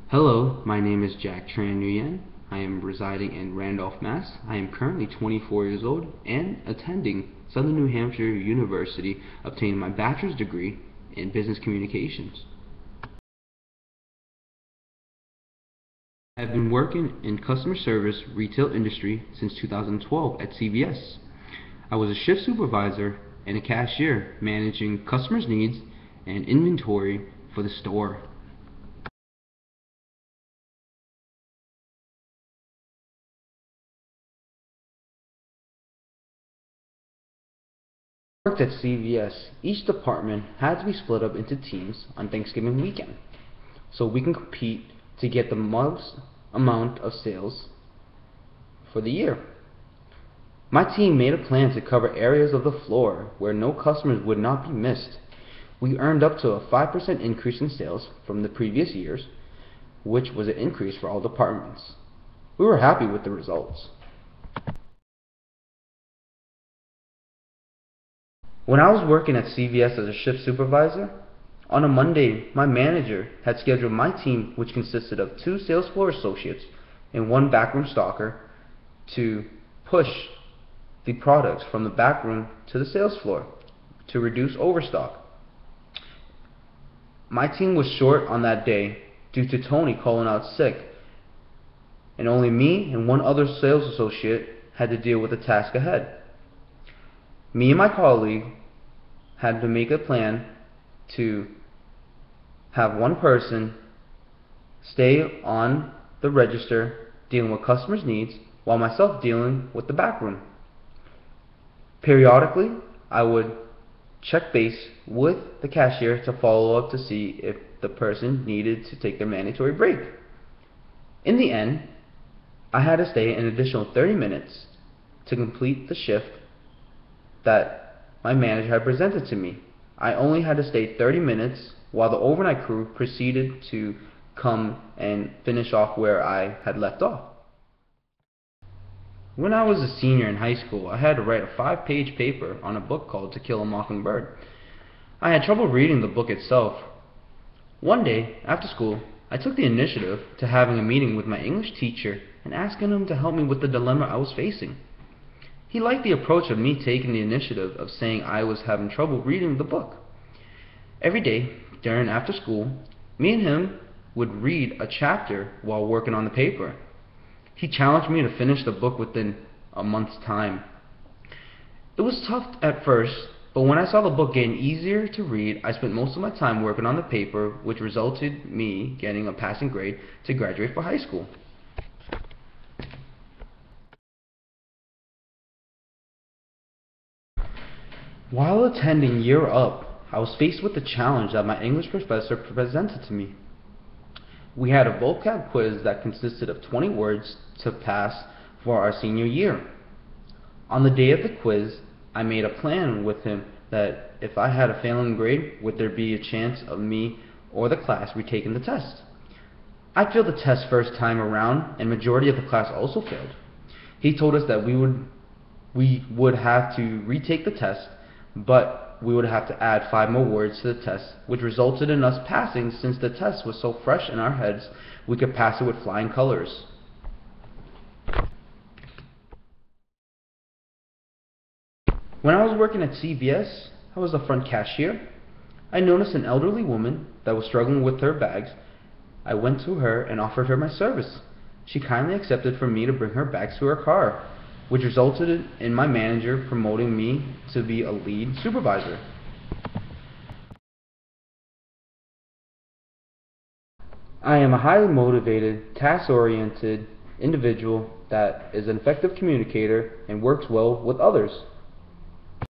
Hello, my name is Jack Tran Nguyen. I am residing in Randolph, Mass. I am currently 24 years old and attending Southern New Hampshire University, obtaining my bachelor's degree in business communications. I have been working in customer service retail industry since 2012 at CVS. I was a shift supervisor and a cashier managing customers' needs and inventory for the store. Worked at CVS, each department had to be split up into teams on Thanksgiving weekend so we can compete to get the most amount of sales for the year. My team made a plan to cover areas of the floor where no customers would not be missed. We earned up to a 5% increase in sales from the previous years, which was an increase for all departments. We were happy with the results. When I was working at CVS as a shift supervisor, on a Monday, my manager had scheduled my team, which consisted of 2 sales floor associates and 1 backroom stocker, to push the products from the backroom to the sales floor to reduce overstock. My team was short on that day due to Tony calling out sick, and only me and 1 other sales associate had to deal with the task ahead. Me and my colleague had to make a plan to have 1 person stay on the register dealing with customers' needs while myself dealing with the back room. Periodically, I would check base with the cashier to follow up to see if the person needed to take their mandatory break. In the end, I had to stay an additional 30 minutes to complete the shift that my manager had presented to me. I only had to stay 30 minutes while the overnight crew proceeded to come and finish off where I had left off. When I was a senior in high school, I had to write a 5-page paper on a book called To Kill a Mockingbird. I had trouble reading the book itself. One day, after school, I took the initiative to having a meeting with my English teacher and asking him to help me with the dilemma I was facing. He liked the approach of me taking the initiative of saying I was having trouble reading the book. Every day, during after school, me and him would read a chapter while working on the paper. He challenged me to finish the book within a month's time. It was tough at first, but when I saw the book getting easier to read, I spent most of my time working on the paper, which resulted in me getting a passing grade to graduate for high school. While attending Year Up, I was faced with the challenge that my English professor presented to me. We had a vocab quiz that consisted of 20 words to pass for our senior year. On the day of the quiz, I made a plan with him that if I had a failing grade, would there be a chance of me or the class retaking the test. I failed the test first time around, and majority of the class also failed. He told us that we would have to retake the test, but we would have to add 5 more words to the test, which resulted in us passing. Since the test was so fresh in our heads, we could pass it with flying colors. When I was working at CVS, I was the front cashier. I noticed an elderly woman that was struggling with her bags. I went to her and offered her my service. She kindly accepted for me to bring her bags to her car, which resulted in my manager promoting me to be a lead supervisor. I am a highly motivated, task-oriented individual that is an effective communicator and works well with others.